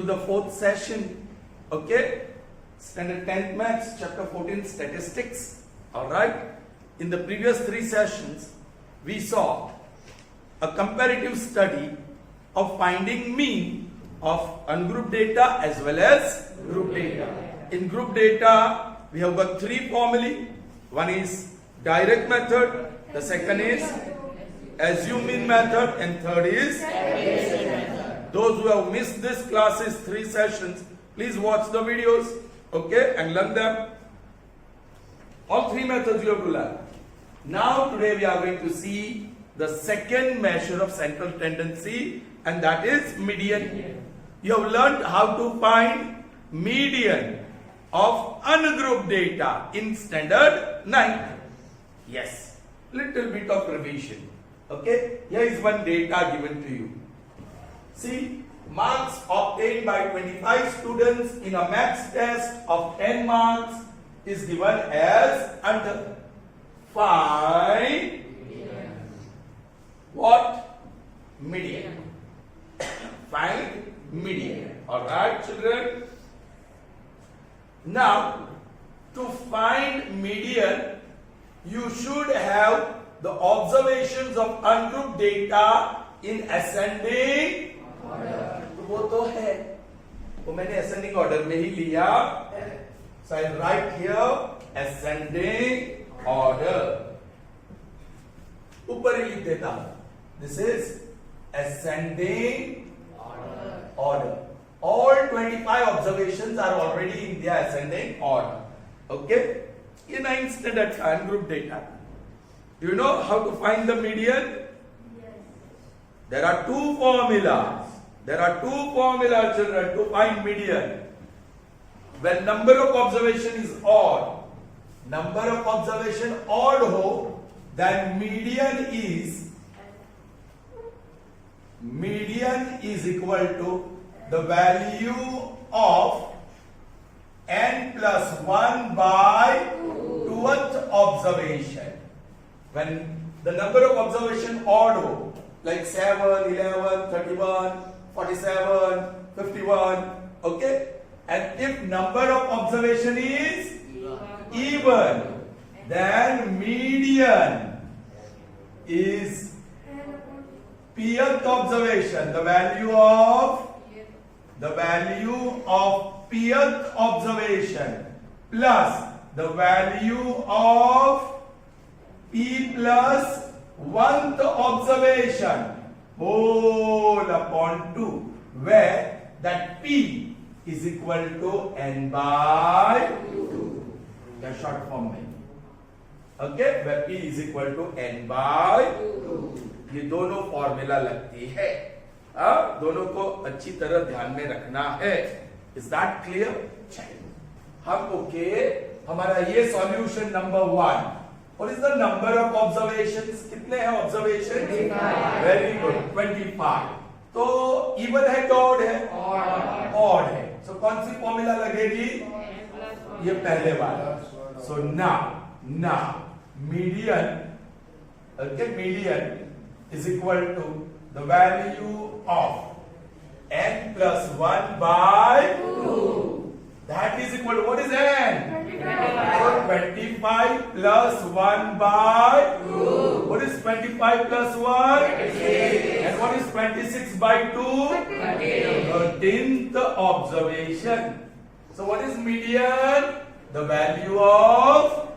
into the fourth session. Okay, standard 10th maths, chapter 14, statistics. All right. In the previous 3 sessions, we saw a comparative study of finding mean of ungrouped data as well as group data. In group data, we have got 3 formulae. One is direct method, the second is assume mean method, and third is those who have missed this classes 3 sessions, please watch the videos, okay, and learn them. All 3 methods you have to learn. Now today we are going to see the second measure of central tendency, and that is median. You have learned how to find median of ungrouped data in standard 9. Yes, little bit of revision. Okay, here is one data given to you. See, marks obtained by 25 students in a maths test of 10 marks is given as under. Find what? Median. Find median. Alright, children. Now, to find median, you should have the observations of ungrouped data in ascending order. वो तो है, वो मैंने ascending order में ही लिया. So I write here ascending order. ऊपर ही लिख देता हूं. This is ascending order. All 25 observations are already in their ascending order. Okay? ये 9th standard का ungrouped data. Do you know how to find the median? Yes. There are 2 formulas. There are 2 formulas, children, to find median. When number of observation is odd, number of observation odd ho, then median is equal to the value of n plus 1 by 2th observation. When the number of observation odd ho, like 7, 11, 31, 47, 51, okay? And if number of observation is even, then median is pth observation, the value of pth observation plus the value of p plus 1th observation whole upon 2, where that p is equal to n by 2. The short form में. Okay, where p is equal to n by 2. ये दोनों formula लगती है. दोनों को अच्छी तरह ध्यान में रखना है. Is that clear? हम ओके. हमारा ये solution number 1. What is the number of observations? कितने हैं observation? 25. Very good. 25. तो इवन है कि ऑड है? ऑड है. So कौन सी फॉर्मूला लगेगी? ये पहले वाला. So now median, okay, median is equal to the value of n plus 1 by 2. That is equal to what is n? 25. So 25 plus 1 by 2. What is 25 plus 1? 26. And what is 26 by 2? 13th observation. So what is median? The value of.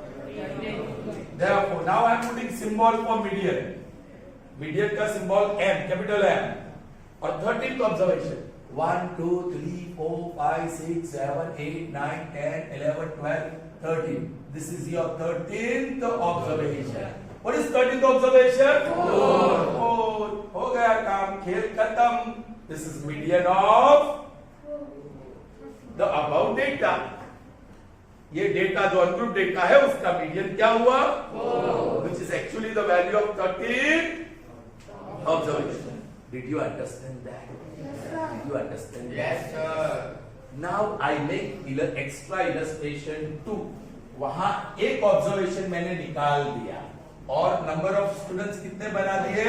Therefore, now I am putting symbol for median. Median का symbol M, capital M. और 13th observation. 1, 2, 3, 4, 5, 6, 7, 8, 9, 10, 11, 12, 13. This is your 13th observation. What is 13th observation? 4. हो गया काम, खेल खत्म. This is median of the above data. ये data जो ungroup data है उसका मीडियन क्या हुआ? 4. Which is actually the value of 13 observation. Did you understand that? Yes, sir. Did you understand that? Yes, sir. Now I make extra illustration 2. वहां एक observation मैंने निकाल दिया और नंबर ऑफ स्टूडेंट्स कितने बना दिए?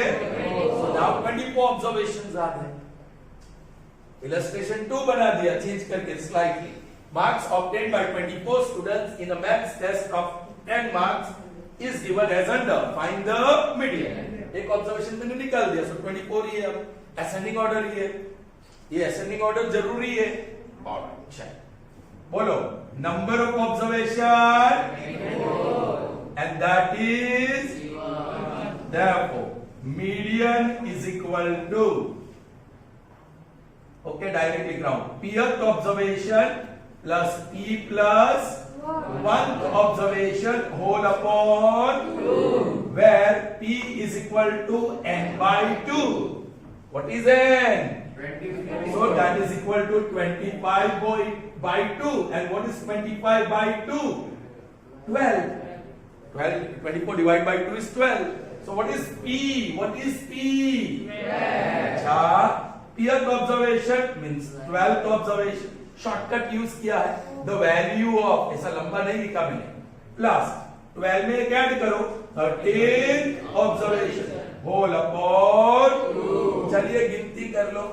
So now 24 observations are there. illustration 2 बना दिया चेंज करके slightly. Marks obtained by 24 students in a maths test of 10 marks is given as under. Find the median. एक ऑब्जर्वेशन मैंने निकाल दिया, so 24 ही है. अब ascending order ही है, ये ascending order जरूरी है. और चल बोलो number of observation 24 and that is therefore median is equal to, okay, direct लिख रहा हूं, pth observation plus p plus 1th observation whole upon 2, where p is equal to n by 2. What is n? 25. So that is equal to 25 by 2. And what is 25 by 2? 12. 24 divided by 2 is 12. So what is p? What is p? 12. Pth observation means 12th observation. Shortcut use किया है, the value of, ऐसा लंबा नहीं लिखा मैंने, plus 12 में एक add करो 13th ऑब्जर्वेशन होल अपॉन 2. चलिए गिनती कर लो,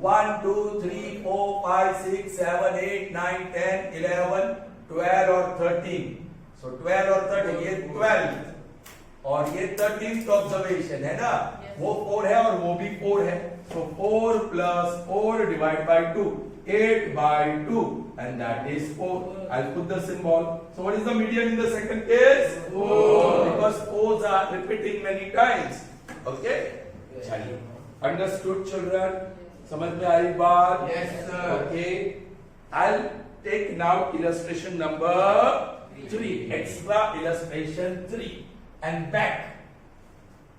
1 2 3 4 5 6 7 8 9 10 11 12 और 13. सो 12 और 13, ये 12 और ये 13th ऑब्जर्वेशन है ना, वो 4 है और वो भी 4 है. So 4 plus 4 divided by 2, 8 by 2, and that is 4. I'll put the symbol. So what is the median in the second case? 4. Because 4s are repeating many times. Okay? चलिए. Understood, children? समझ में आई बात? Yes, sir. Okay. I'll take now illustration number 3. Extra illustration 3. And back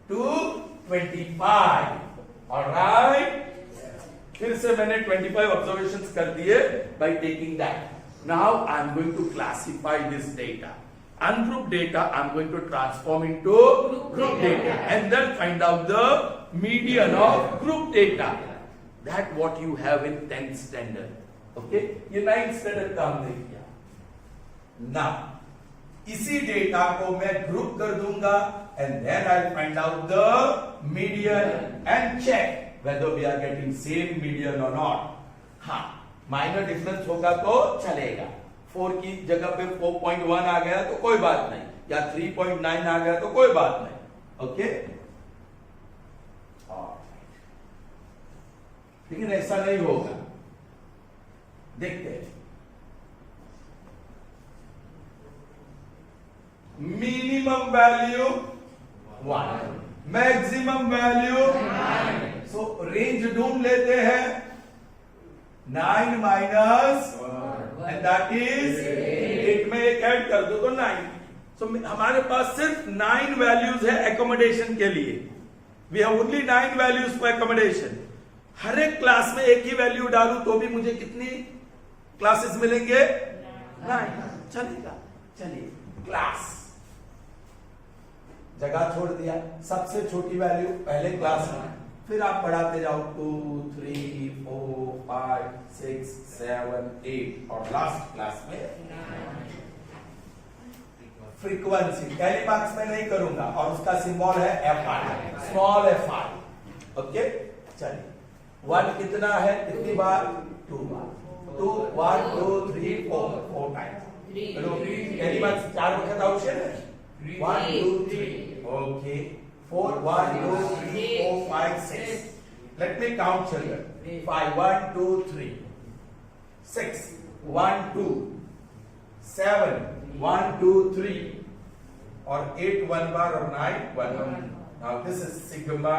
to 25. Alright. फिर से मैंने 25 observations कर दिए by taking that. Now I am going to classify this data. Ungrouped data I am going to transform into group data and then find out the median of group data. That what you have in 10th standard. Okay? ये 9th standard का हमने किया. Now इसी data को मैं group कर दूंगा and then I'll find out the median and check whether we are getting same median or not. हाँ, माइनर डिफरेंस होगा तो चलेगा. 4 की जगह पे 4.1 आ गया तो कोई बात नहीं, या 3.9 आ गया तो कोई बात नहीं. ओके, लेकिन ऐसा नहीं होगा. देखते हैं. Minimum value 1, maximum value 9. सो रेंज ढूंढ लेते हैं. 9 माइनस एंड दैट इज 8 में एक ऐड कर दो तो 9. सो हमारे पास सिर्फ 9 वैल्यूज है एकोमोडेशन के लिए. We have only 9 values for accommodation. हर एक क्लास में एक ही वैल्यू डालूं तो भी मुझे कितनी क्लासेस मिलेंगे? 9. चलेगा. चलिए, क्लास जगह छोड़ दिया, सबसे छोटी वैल्यू पहले क्लास में, फिर आप बढ़ाते जाओ 2 3 4 5 6 7 8 और लास्ट क्लास में फ्रीक्वेंसी. पहले मार्क्स में नहीं करूंगा और उसका सिंबल है FI, स्मॉल FI. ओके, चलिए. 1 कितना है, कितनी बार? 2 बार. 2 1 2 3 4 टाइम्स. पहली बार 4 वक्त आवश्यक है. 1 2 3. Okay. 4 1 2 3 4 5 6. Let me count, children. 5 1 2 3 6 1 2 7 1 2 3 और 8 1 बार और 9 1 बार. Now this is sigma.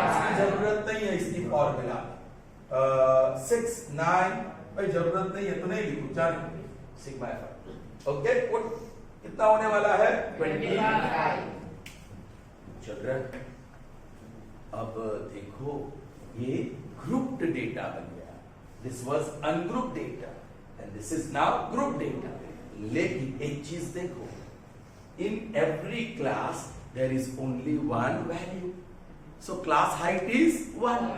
इसकी जरूरत नहीं है, इसकी फॉर्मूला 6 9 भाई जरूरत नहीं है तो नहीं लिखूं. जाने सिग्मा एफ. ओके, कितना होने वाला है? 25. चिल्ड्रन, अब देखो ये ग्रुप्ड डेटा बन गया. This was ungrouped data and this is now group data. लेकिन एक चीज देखो, in every class there is only one value. So class height is 1.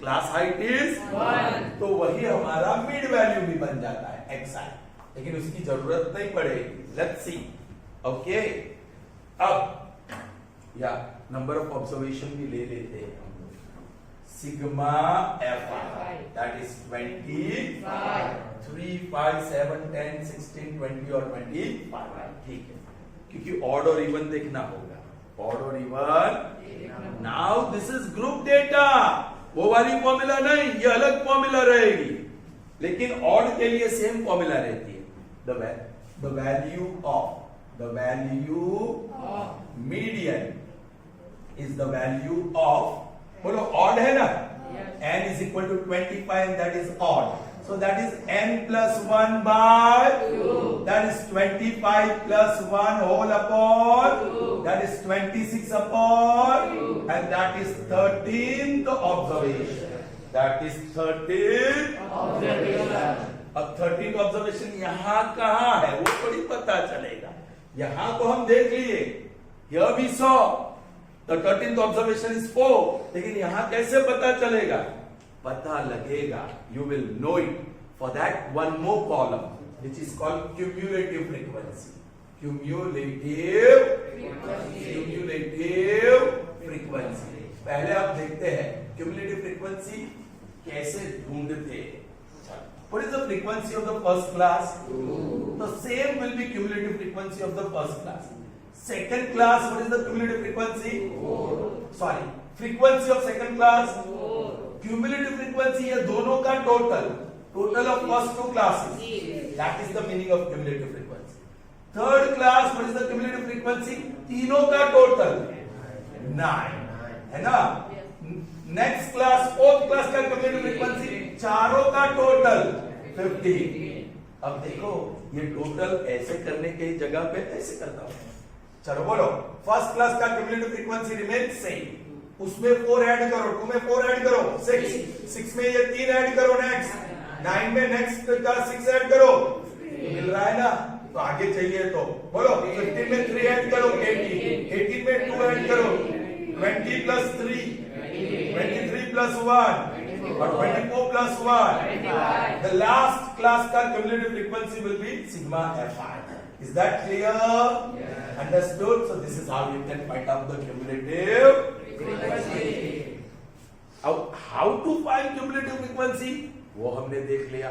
Class height is 1. तो वही हमारा मिड वैल्यू भी बन जाता है xi, लेकिन उसकी जरूरत नहीं पड़ेगी. Let's see. ओके, अब या नंबर ऑफ ऑब्जर्वेशन भी ले लेते हैं हम लोग. sigma fi, that is 20, 3, 5, 7, 10, 16, 20 और 25. ठीक है, क्योंकि ऑड और इवन देखना होगा. ऑड और even. Now this is group data. वो वाली फॉर्मूला नहीं, ये अलग फॉर्मूला रहेगी, लेकिन ऑड के लिए सेम फॉर्मूला रहती है. The value of median is the value of, बोलो ऑड है ना, n is equal to 25 and that is odd. So that is n plus 1 by 2. That is 25 plus 1 whole upon 2. That is 26 upon 2. And that is 13th observation. That is 13th observation. अब 13th observation यहाँ कहाँ है वो थोड़ी पता चलेगा. यहाँ को हम देख लिए. Here we saw the 13th observation is 4. लेकिन यहाँ कैसे पता चलेगा? पता लगेगा. You will know it. For that, one more column, which is called cumulative frequency. Cumulative frequency. पहले आप देखते हैं cumulative frequency कैसे ढूंढते हैं. What is the frequency of the first class? The same will be cumulative frequency of the first class. Second class, what is the cumulative frequency? Sorry, frequency of second class. Cumulative frequency ये दोनों का total of first two classes. That is the meaning of cumulative frequency. Third class, what is the cumulative frequency? तीनों का total 9 है ना. Next class, fourth class का cumulative frequency चारों का total 15. अब देखो ये total ऐसे करने की जगह पे ऐसे करता हूं. चलो बोलो, फर्स्ट क्लास का cumulative frequency remains same. उसमें 4 ऐड करो, 2 में 4 ऐड करो, 6 में ये 3 ऐड करो, नेक्स्ट 9 में नेक्स्ट का 6 ऐड करो, मिल रहा है ना. तो आगे चाहिए तो बोलो 15 में 3 ऐड करो, 18 में 2 ऐड करो, 20 प्लस 3, 23 प्लस 1 और 24 प्लस 1. The last class का cumulative frequency will be sigma fi. Is that clear? Understood? So this is how you can find out the cumulative frequency. How to find cumulative frequency? वो हमने देख लिया.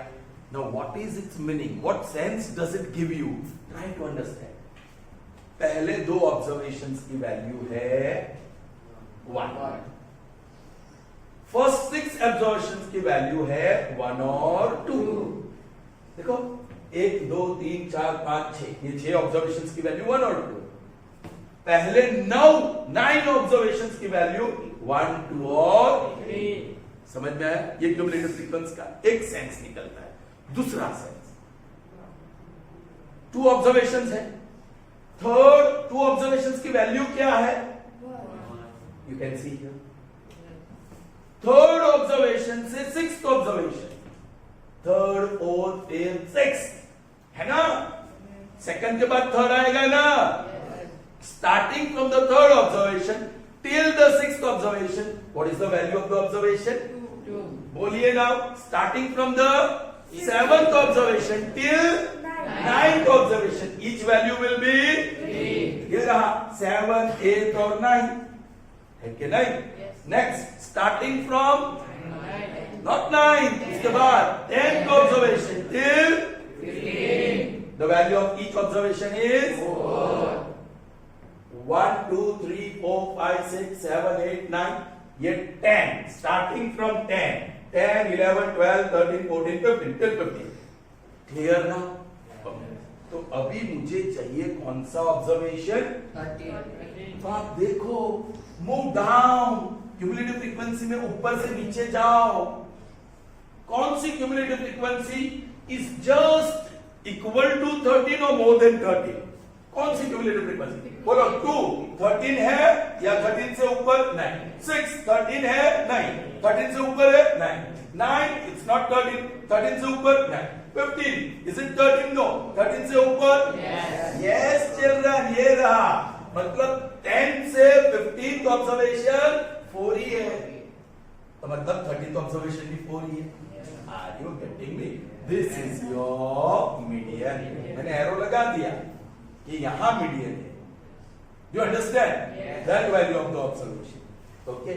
Now what is its meaning? What sense does it give you? Try to understand. पहले दो observations की value है 1. First 6 observations की value है 1 और 2. देखो 1, 2, 3, 4, 5, 6, ये 6 observations की वैल्यू 1 और 2. पहले 9 observations की वैल्यू 1, 2 और 3. समझ में आया? ये क्यूमुलेटिव फ्रीक्वेंसी का एक सेंस निकलता है. दूसरा सेंस, 2 ऑब्जर्वेशंस है. थर्ड 2 ऑब्जर्वेशंस की वैल्यू क्या है? You can see here. Third observation से 6th observation, third, fourth, fifth, 6th है ना. सेकंड के बाद थर्ड आएगा ना. Starting from the third observation till the 6th observation, what is the value of the observation? 2. बोलिए now. Starting from the 7th observation till 9th observation, each value will be 3. ये रहा 7, 8 और 9 है कि नहीं? Next, starting from not 9, इसके बाद 10th observation till 15. The value of each observation is 4. 1, 2, 3, 4, 5, 6, 7, 8, 9. ये 10. Starting from 10, 11, 12, 13, 14, 15 till 15. Clear now? तो अभी मुझे चाहिए कौन सा ऑब्जर्वेशन? 13. तो आप देखो, मूव डाउन. क्यूमुलेटिव फ्रीक्वेंसी में ऊपर से नीचे जाओ. कौन सी cumulative frequency is just equal to 13 और मोर देन 13? कौन सी क्यूमुलेटिव फ्रीक्वेंसी? बोलो 2 13 है या 13 से ऊपर? नहीं. 6 13 है? नहीं. 13 से ऊपर है? नहीं. 9 इट्स नॉट 13. 13 से ऊपर? नहीं. 15 इज इट 13? नो. 13 से ऊपर? यस चिल्ड्रन, ये रहा. मतलब 10 से 15th ऑब्जर्वेशन 4 ही है. तो मतलब 30th ऑब्जर्वेशन भी 4 ही है. Are you getting me? This is your median. मैंने एरो लगा दिया कि यहां मीडियन है. You understand? That value of the observation. Okay?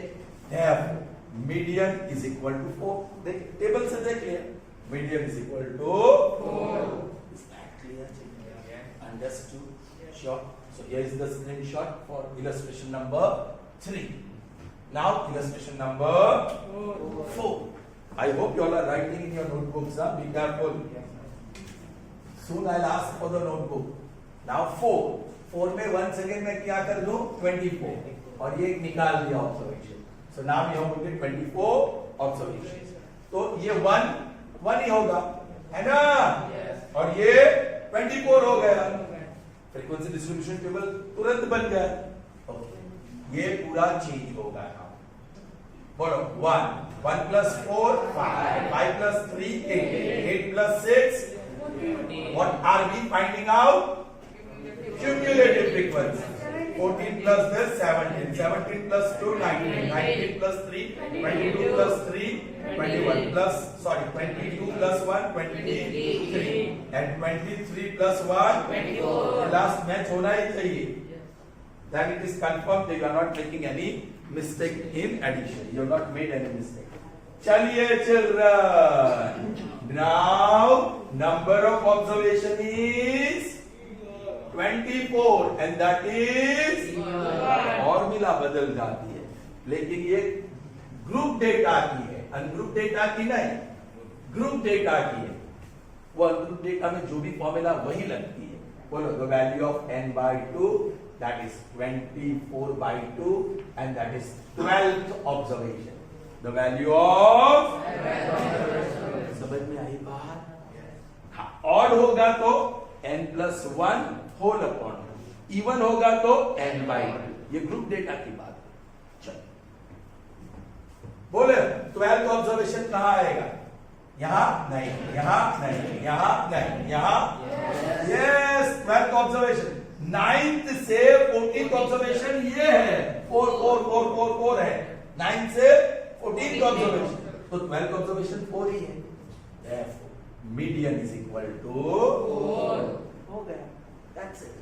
Therefore, median is equal to 4. देख टेबल से देख लिया, median is equal to 4. Is that clear? Understood? Sure. So here is the screenshot for illustration number 3. Now illustration number 4. I hope you all are writing in your notebooks. Be careful. Soon I'll ask for the notebook. Now 4. 4 में once again मैं क्या कर दूं? 24. और ये निकाल दिया observation. So now we have to get 24 observations. तो ये 1 ही होगा, है ना? और ये 24 हो गया. फ्रीक्वेंसी डिस्ट्रीब्यूशन टेबल तुरंत बन गया. ये पूरा चेंज होगा. बोलो 1 plus 4 5 plus 3 8 plus 6. What are we finding out? Cumulative frequency. 14 plus this 17 17 plus 2 19 19 plus 3 22 plus 3 21 plus 22 plus 1 23 and 23 plus 1 24. Last match होना ही चाहिए. Then it is confirmed that you are not making any mistake in addition. You have not made any mistake. चलिए children. Now number of observation is 24 and that is formula बदल जाती है, लेकिन ये group data की है, ungroup data की नहीं, ग्रुप डेटा की है. वो अनग्रुप डेटा में जो भी फॉर्मूला वही लगती है. बोलो the value of n by 2 that is 24 by 2 and that is 12th observation. The value of समझ में आई बात? हाँ, ऑड होगा तो n plus 1 whole upon, even होगा तो n by 2. ये ग्रुप डेटा की बात है. चलो बोले 12th ऑब्जर्वेशन कहां आएगा? यहां नहीं, यहां नहीं, यहां नहीं, यहां. Yes 12th observation. 9th से 14th ऑब्जर्वेशन ये है 4 4 4 4 4 है. 9 से 14th ऑब्जर्वेशन, तो 12th ऑब्जर्वेशन 4 ही है. Median is equal to 4. हो गया. That's it.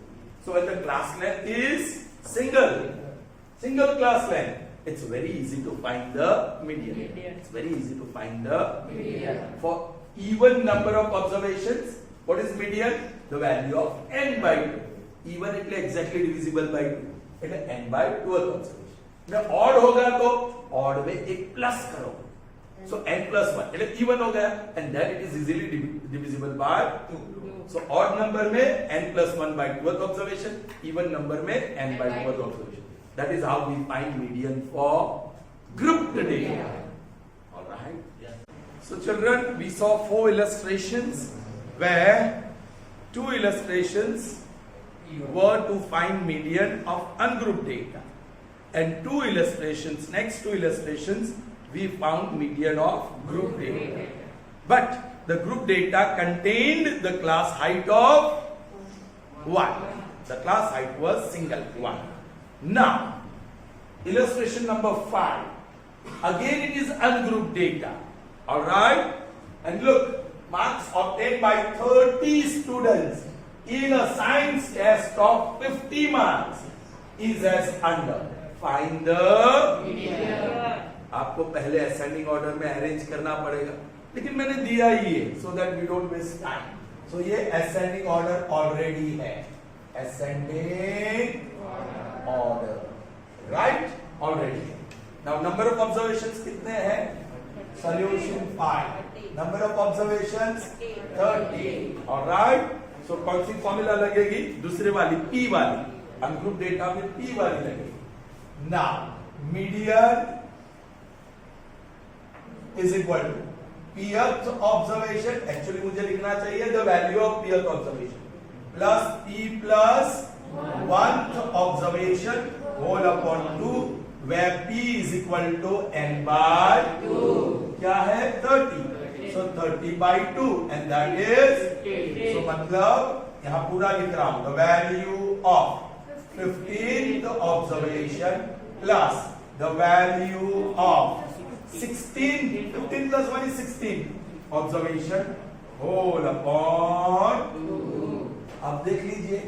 So when the class length is single class length, it's very easy to find the median. It's very easy to find the median. For even number of observations, what is median? The value of n by 2. Even એટલે exactly divisible by 2. એટલે n by 12 observation. में odd होगा तो odd में एक plus करो. So n plus 1 એટલે even हो गया and then it is easily divisible by 2. So odd number में n plus 1 by 12th observation, even number में n by 12th observation. That is how we find median for grouped data. All right. Yes. So children, we saw 4 illustrations where 2 illustrations were to find median of ungrouped data, and 2 illustrations, next 2 illustrations, we found median of group data. But the group data contained the class height of 1. The class height was single 1. Now, illustration number 5. Again it is ungrouped data. Alright? And look, marks obtained by 30 students in a science test of 50 marks is as under. Find the median. आपको पहले ascending order में arrange करना पड़ेगा, लेकिन मैंने दिया ही है so that we don't waste time. So ये असेंडिंग ऑर्डर ऑलरेडी है. Ascending order right already. Now number of observations कितने हैं? Solution 5. Number of observations 30. Alright. So कौन सी फॉर्मूला लगेगी? दूसरे वाली पी वाली. अनग्रुप डेटा में पी वाली लगेगी. Now median is equal to pth observation. Actually मुझे लिखना चाहिए the value of pth observation plus p plus 1th observation whole upon 2, where p is equal to n by 2. क्या है? 30. So 30 by 2 and that is, so मतलब यहाँ पूरा लिख रहा हूँ the value of 15th observation plus the value of 16, 15 plus 1 is 16 observation whole upon 2. अब देख लीजिए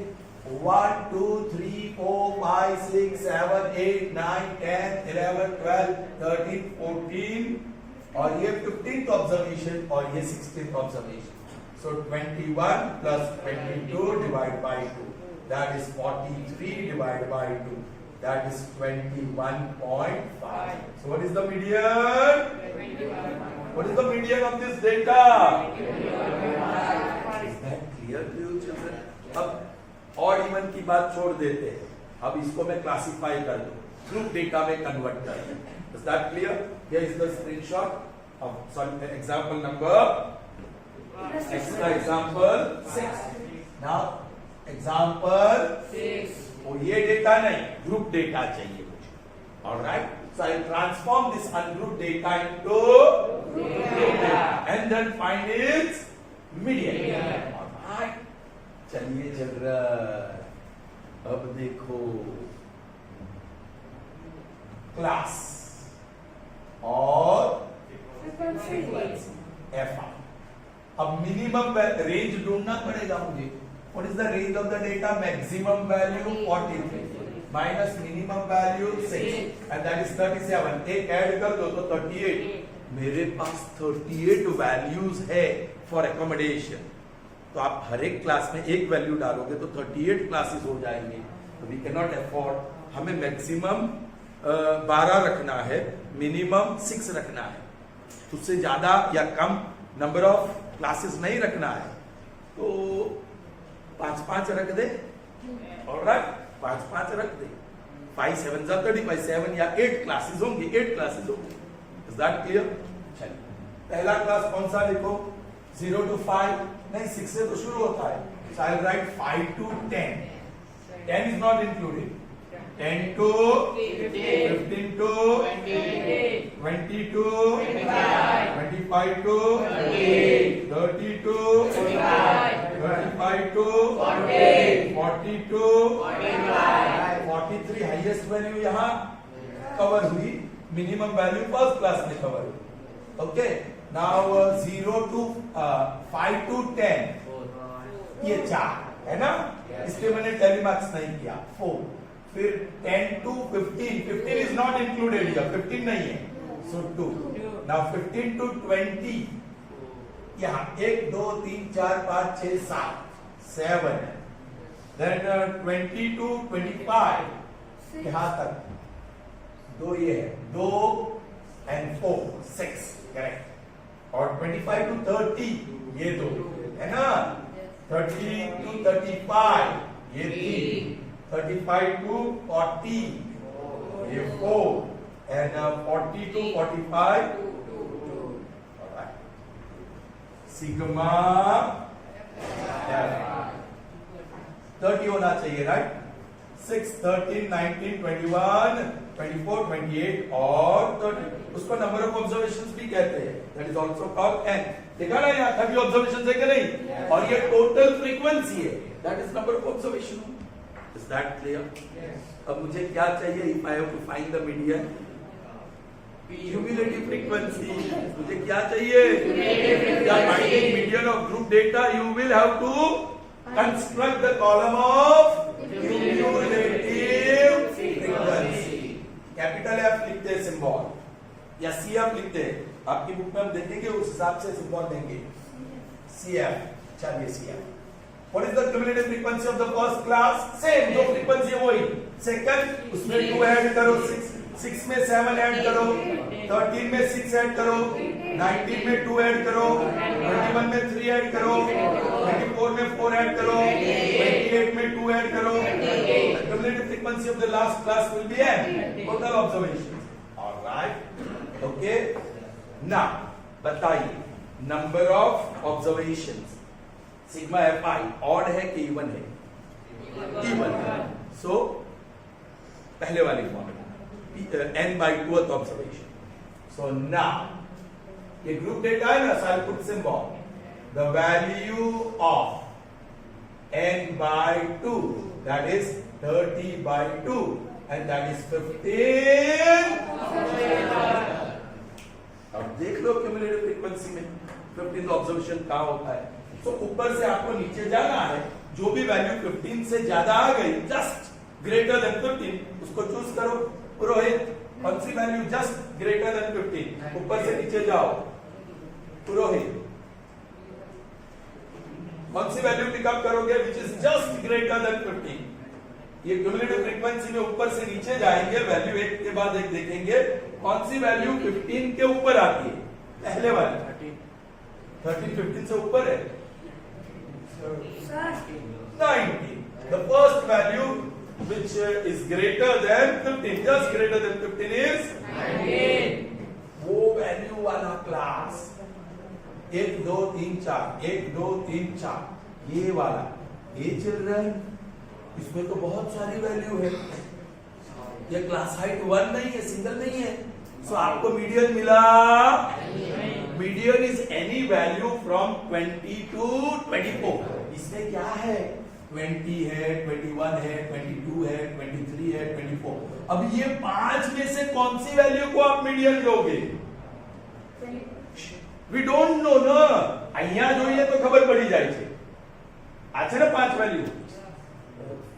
1 2 3 4 5 6 7 8 9 10 11 12 13 14 और ये 15th ऑब्जर्वेशन और ये 16th observation. So 21 plus 22 divided by 2, that is 43 divided by 2, that is 21.5. So what is the median? 21. What is the median of this data? 21.5. Is that clear to you children? अब और even की बात छोड़ देते हैं. अब इसको मैं क्लासिफाई कर दूं, ग्रुप डेटा में कन्वर्ट कर दूं. Is that clear? Here is the screenshot of example number. Example 6. Now example 6. और ये डेटा नहीं, ग्रुप डेटा चाहिए मुझे. Alright? So I transform this ungroup data into group data and then find its median. Alright? चलिए children, अब देखो class और F. अब मिनिमम रेंज ढूंढना पड़ेगा मुझे. What is the range of the data? Maximum value 43 minus minimum value 6 and that is 37. एक add कर दो तो 38. मेरे पास 38 वैल्यूज है फॉर एकोमोडेशन. तो आप हर एक क्लास में एक वैल्यू डालोगे तो 38 क्लासेस हो जाएंगे. तो वी कैन नॉट अफोर्ड. हमें मैक्सिमम 12 रखना है, मिनिमम 6 रखना है. उससे ज्यादा या कम नंबर ऑफ क्लासेस नहीं रखना है. तो 5-5 रख दे. ऑलराइट, 5-5 रख दे. 5 7 35, 7 या 8 क्लासेस होंगे. 8 क्लासेस होंगे. Is that clear? चलिए पहला क्लास कौन सा देखो? 0 to 5 नहीं, 6 से तो शुरू होता है. So I'll write 5 to 10. 10 is not included. 10 to 15 to 20 to 25 to 30 to 35 to 40 to 43. Highest value यहाँ कवर हुई. मिनिमम वैल्यू फर्स्ट क्लास में कवर हुई. ओके. नाउ 0 to 5 to 10 ये 4 है ना. इसलिए मैंने टेलीमार्क्स नहीं किया. 4. फिर 10 to 15. 15 is not included here. 15 नहीं है. So 2. Now 15 to 20 यहाँ 1 2 3 4 5 6 7 7 है. Then 20 to 25 यहाँ तक 2 ये है. 2 and 4 6 करेक्ट. और 25 to 30 ये 2 है ना. 30 to 35 ये 3. 35 to 40 ये 4 and 40 to 45 2. Alright. Sigma 30 होना चाहिए, राइट. 6 13 19 21 24 28 और 30. उसको नंबर ऑफ ऑब्जर्वेशंस भी कहते हैं. That is also called n. देखा ना यहाँ 30 ऑब्जर्वेशंस है कि नहीं? और ये टोटल फ्रीक्वेंसी है. That is number of observation. Is that clear? Yes. अब मुझे क्या चाहिए? If I have to find the median, cumulative frequency. मुझे क्या चाहिए? Finding median of group data, you will have to construct the column of cumulative frequency. Capital F लिखते हैं symbol या CF लिखते हैं. आपकी बुक में हम देखेंगे, उस हिसाब से सिंबल देंगे. CF. चलिए CF. What is the cumulative frequency of the first class? Same, जो frequency है वही. Second, उसमें 2 ऐड करो. 6 में 7 ऐड करो. 13 में 6 ऐड करो. 19 में 2 ऐड करो. 21 में 3 ऐड करो. 24 में 4 ऐड करो. 28 में 2 ऐड करो. The cumulative frequency of the last class will be n. Total observations. All right. Okay. Now, बताइए number of observations. Sigma fi odd है कि इवन है? इवन है. सो पहले वाली formula n by 2th observation. So now ये group data है ना. So I put symbol. The value of n by 2, that is 30 by 2 and that is 15. अब देख लो क्यूमुलेटिव फ्रीक्वेंसी में 15th ऑब्जर्वेशन कहां होता है. तो ऊपर से आपको नीचे जाना है. जो भी वैल्यू 15 से ज्यादा आ गई, जस्ट ग्रेटर देन 15, उसको चूज करो। पुरोहित, कौन सी वैल्यू जस्ट ग्रेटर देन 15? ऊपर से नीचे जाओ। पुरोहित, कौन सी वैल्यू पिकअप करोगे which is just greater than 15? ये क्यूमुलेटिव फ्रीक्वेंसी में ऊपर से नीचे जाएंगे, वैल्यू एक के बाद एक देखेंगे कौन सी वैल्यू 15 के ऊपर आती है। पहले वाली 13 15 से ऊपर है। 90, the first value which is greater than 15, just greater than 15 is 19. वो वैल्यू वाला क्लास 1 2 3 4 1 2 3 4 ये वाला। ये चिल्ड्रन, इसमें तो बहुत सारी वैल्यू है। ये क्लास हाइट 1 नहीं है, सिंगल नहीं है। सो आपको मीडियन मिला। Median is any value from 20 to 24। इसमें क्या है, 20 है, 21 है, 22 है, 23 है, 24। अब ये 5 में से कौन सी वैल्यू को आप मीडियन लोगे? वी डोंट नो ना। અહીંયા જોઈએ તો ખબર પડી જાય છે। આ છે ને 5 वैल्यू,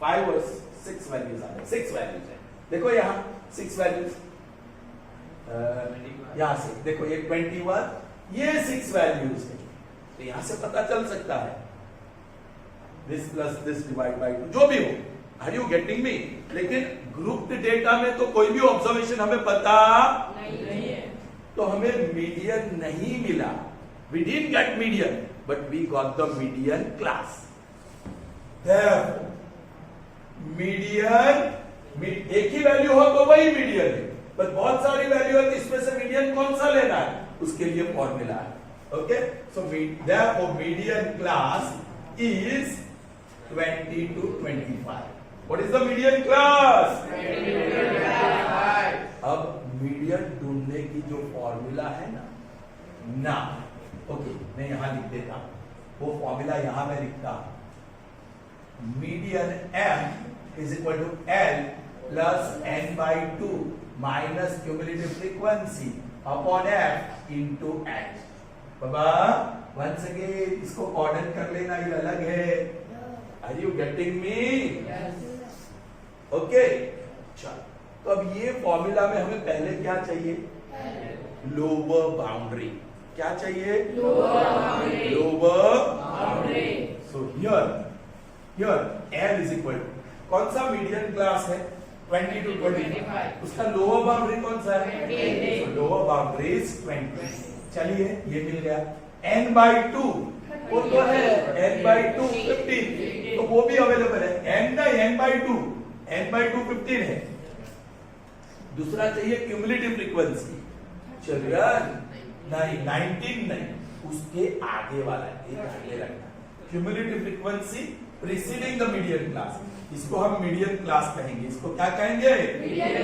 5 और 6 वैल्यूज आ रहे, 6 वैल्यूज है। देखो यहाँ 6 वैल्यूज, यहाँ से देखो ये 21, ये 6 वैल्यूज है। तो यहाँ से पता चल सकता है this plus this divide by 2, जो भी हो। Are you getting me? लेकिन ग्रुप्ड डेटा में तो कोई भी ऑब्जर्वेशन हमें पता नहीं है, तो हमें मीडियन नहीं मिला। We didn't get median, but we got the median class. Median, एक ही वैल्यू हो तो वही मीडियन है, पर बहुत सारी वैल्यू है तो इसमें से मीडियन कौन सा लेना है, उसके लिए फॉर्मूला है। Okay, so therefore median class is 20 to 25. What is the median class? अब मीडियन ढूंढने की जो फॉर्मूला है ना, ओके मैं यहां लिख देता हूं, वो फॉर्मूला यहां मैं लिखता हूं। Median m is equal to l plus n by 2 minus cumulative frequency upon f into h। बाबा वंस अगेन इसको ऑर्डर कर लेना, ये अलग है। Are you getting me? Okay, चलो तो अब ये फॉर्मूला में हमें पहले क्या चाहिए? Lower boundary. क्या चाहिए? Lower boundary. So here L is equal to, कौन सा मीडियन क्लास है? 20 टू 25। उसका लोअर बाउंड्री कौन सा है? Lower boundary is 20। चलिए ये मिल गया। n बाई 2 वो तो है, n बाई 2 15, तो वो भी अवेलेबल है। n बाई 2 15 है। दूसरा चाहिए क्यूमुलेटिव फ्रीक्वेंसी। चलिए नहीं 19 नहीं, उसके आगे वाला आगे रखना। Cumulative frequency preceding the median class, इसको हम मीडियन क्लास कहेंगे। इसको क्या कहेंगे? Median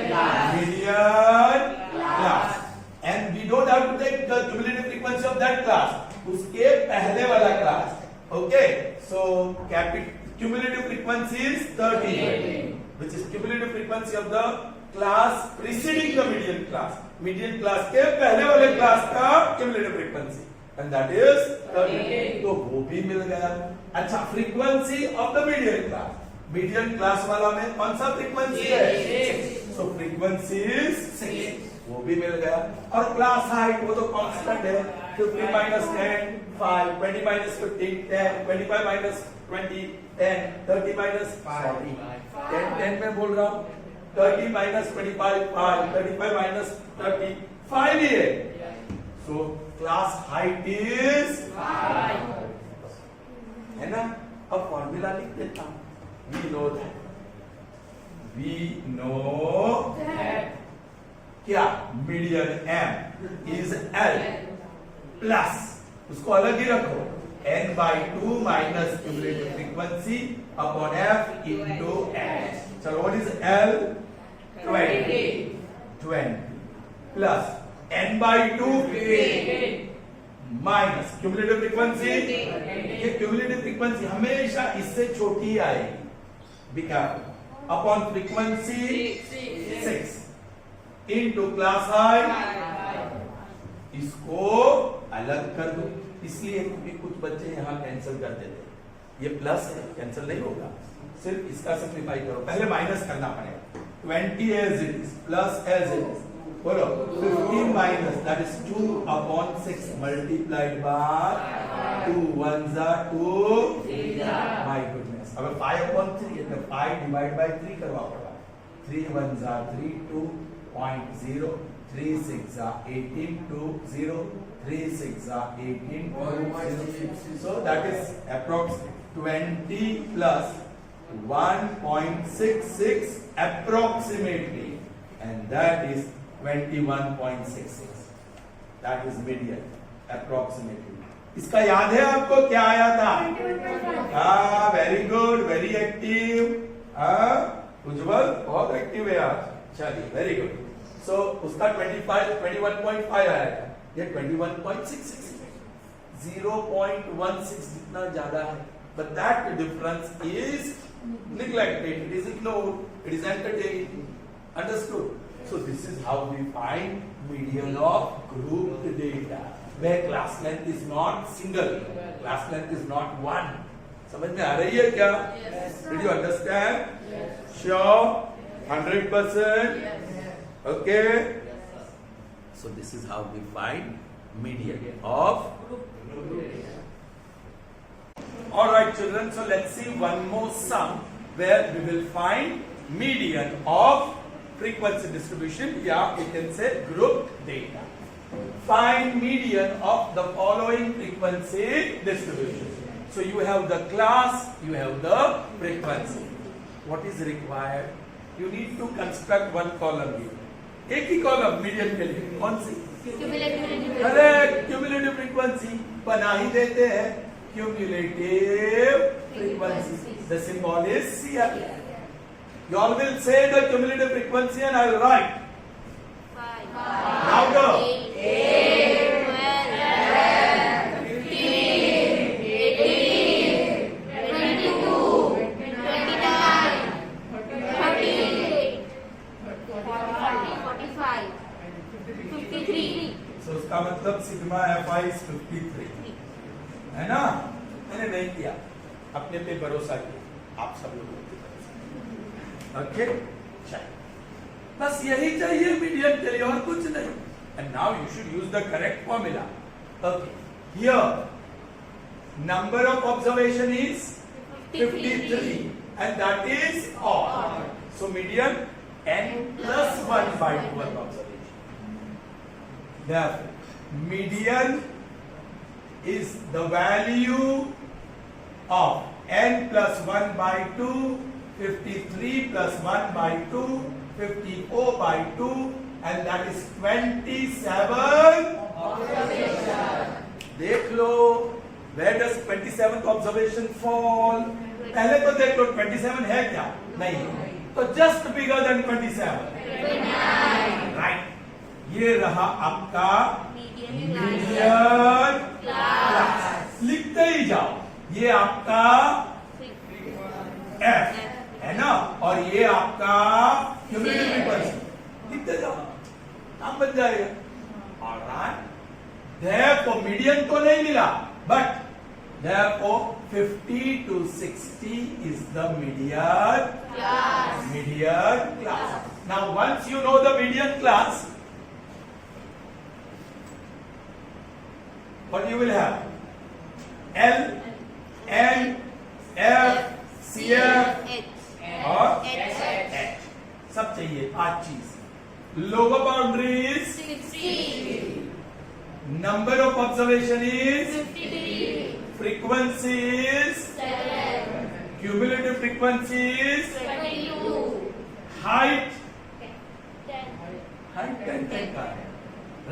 class. And we don't have to take the cumulative frequency of that class. उसके पहले वाला class. Okay, so cumulative frequency is 13, which is cumulative frequency of the class preceding the median class. Median class के पहले वाले class का cumulative frequency, and that is 13. तो वो भी मिल गया। अच्छा, frequency of the median class, median class वाला में कौन सा frequency है? 6. So frequency is 6, वो भी मिल गया। और क्लास हाइट वो तो कांस्टेंट है, 50 माइनस 10 5, 20 माइनस 15 10, 25 माइनस 20 10, 30 माइनस 40 10 में बोल रहा हूँ। 30 माइनस 25 5, 35 माइनस 30 5 ही है। सो क्लास हाइट इज 5, है ना। अब फॉर्मूला लिख देता हूँ। वी नो दैट क्या? Median m is l plus, उसको अलग ही रखो, n by 2 minus cumulative frequency upon f into h। चलो what is l? 20 plus n by 2 minus cumulative frequency. ये क्यूमुलेटिव फ्रीक्वेंसी हमेशा इससे छोटी ही आएगी, because upon frequency 6 into class height. इसको अलग कर दो, इसलिए क्योंकि कुछ बच्चे यहां कैंसिल कर देते, ये प्लस है, कैंसिल नहीं होगा, सिर्फ इसका सिंप्लीफाई करो, पहले माइनस करना पड़ेगा। 20 as it is plus as it is, बोलो 15 minus that is 2/6 multiplied by 2 ones are 2, my goodness, अब 5/3 है तो 5 divided by 3 करवा पड़ा, 3 ones are 3, 2.0, 3 6 are 18, 2 0, 3 6 are 18, 0. So that is approximately 20 plus 1.66 approximately, and that is 21.66. That is median approximately. इसका याद है आपको क्या आया था? हाँ, वेरी गुड, वेरी एक्टिव। उज्जवल बहुत एक्टिव है आज, चलिए वेरी गुड। सो उसका 21.5 आया था, ये 21.66, 0.16 जितना ज्यादा है, but that difference is neglected, it is ignored, it is entertained, understood? So this is how we find median of grouped data, where class length is not single, class length is not one. समझ में आ रही है क्या? Yes. Did you understand? Yes. Sure? 100%? Okay? So this is how we find median of all right children, so let's see one more sum where we will find median of frequency distribution, yeah, we can say group data. Find median of the following frequency distribution. So you have the class, you have the frequency. What is required? You need to construct one column here. एक ही column median के लिए, कौन सी? Correct, cumulative frequency बना ही देते हैं, cumulative frequency. The symbol is CF. You all will say the cumulative frequency and I will write. 5, Now go. 8, 12, 15, 18, 22, 29, 38, 45, 53. So उसका मतलब sigma FI is 53, है ना? मैंने नहीं किया, अपने पे भरोसा किया, आप सब लोगों के भरोसा। ओके, चलिए, बस यही चाहिए मीडियन के लिए और कुछ नहीं। And now you should use the correct formula. Okay, here number of observation is 53, and that is odd. So median n plus 1 by 1 observation. Therefore, median is the value of n plus 1 by 2, 53 plus 1 by 2, 54 by 2, and that is 27 observation. देख लो, where does 27th observation fall? पहले तो देख लो 27 है क्या? नहीं, तो just bigger than 27. Right. ये रहा आपका मीडियन क्लास, लिखते ही जाओ, ये आपका F है ना, और ये आपका क्यूमुलेटिव फ्रीक्वेंसी, लिखते जाओ, नाम बन जाएगा। ऑलराइट, therefore मीडियन तो नहीं मिला, but therefore 50 to 60 is the median class. Now once you know the median class, what you will have? L, N, F, CF और H, सब चाहिए, 5 चीज। Lower boundary is 60, number of observation is 53, frequency is 7, cumulative frequency is 22, height 10. 10 का है,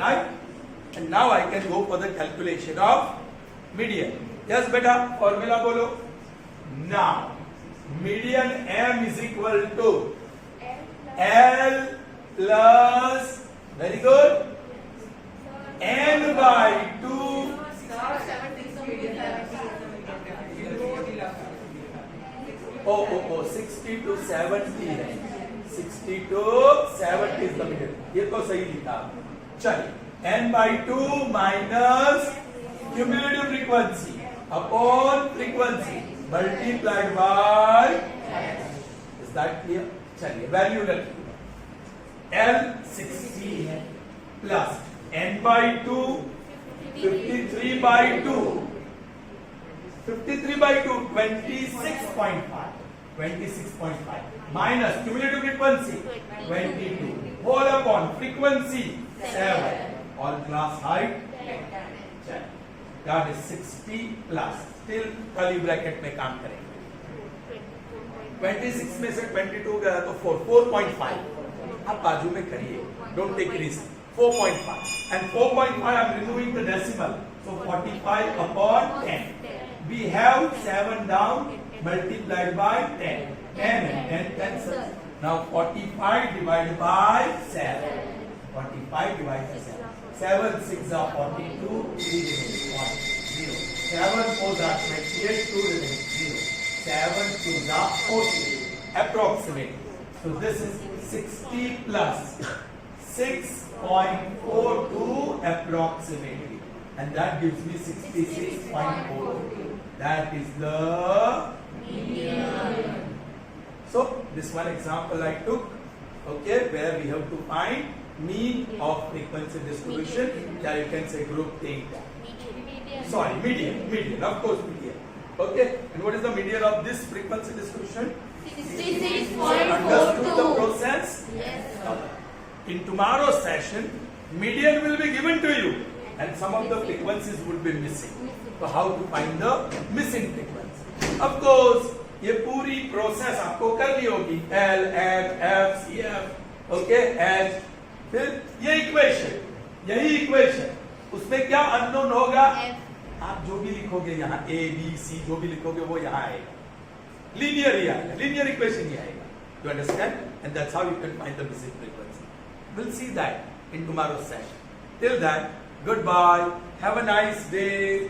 right? And now I can go for the calculation of median. Yes beta, formula बोलो। Now median M is equal to L plus, very good, N by 2 oh 60 to 70 है, 60 to 70 is the median, ये तो सही लिखा। चलिए, N by 2 minus cumulative frequency upon frequency, multiplied by is that clear? चलिए value रखिए L 60 है plus n by 2 53 by 2 53 by 2 26.5 minus cumulative frequency 22 whole upon frequency 7 all class height that is 60 plus still curly bracket में काम करेंगे 26 में से 22 गया तो 4.5 आप बाजू में करिए don't take risk 4.5 and 4.5 I'm removing the decimal so 45 upon 10 we have 7 down multiplied by 10 10 and 10 cancels now 45 divided by 7 45 divided by 7 7 6 are 42 3 remains 1 0 7 4 are 28 2 remains 0 7 2 are 40 approximate so this is 60 plus 6.42 approximately and that gives me 66.42 that is the median. So this one example I took okay where we have to find mean of frequency distribution yeah you can say group theta sorry median of course median okay and what is the median of this frequency distribution? 66.42. Understood the process? Yes. In tomorrow's session, median will be given to you and some of the frequencies would be missing. So how to find the missing frequency? Of course, ये पूरी process आपको करनी होगी L, M, F, CF, okay, H. फिर ये equation, यही equation, उसमें क्या unknown होगा? आप जो भी लिखोगे यहाँ A, B, C जो भी लिखोगे वो यहाँ आएगा. Linear ही आएगा, linear equation ही आएगा. You understand? And that's how you can find the missing frequency. We'll see that in tomorrow's session. Till then, goodbye. Have a nice day.